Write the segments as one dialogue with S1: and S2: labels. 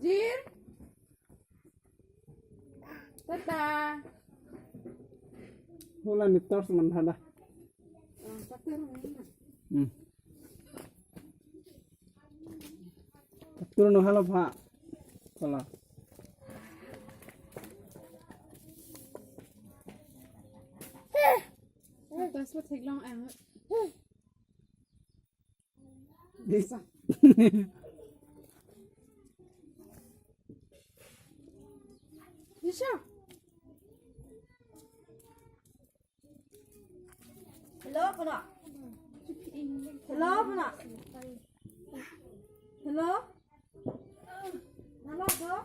S1: Jir. Tata.
S2: Hula ni tors man hada. Turun halo Pak. Kalau
S1: That's what take long and
S2: bisa.
S1: you sure?
S3: Hello, Pana. Hello, Pana. Hello. Hello, bro.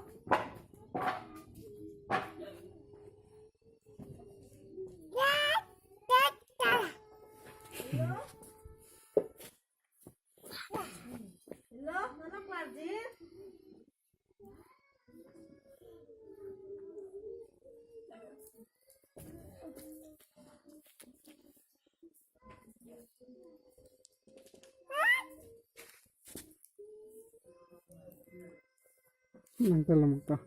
S3: Hello, mana Clarjir?
S2: Mantel muka.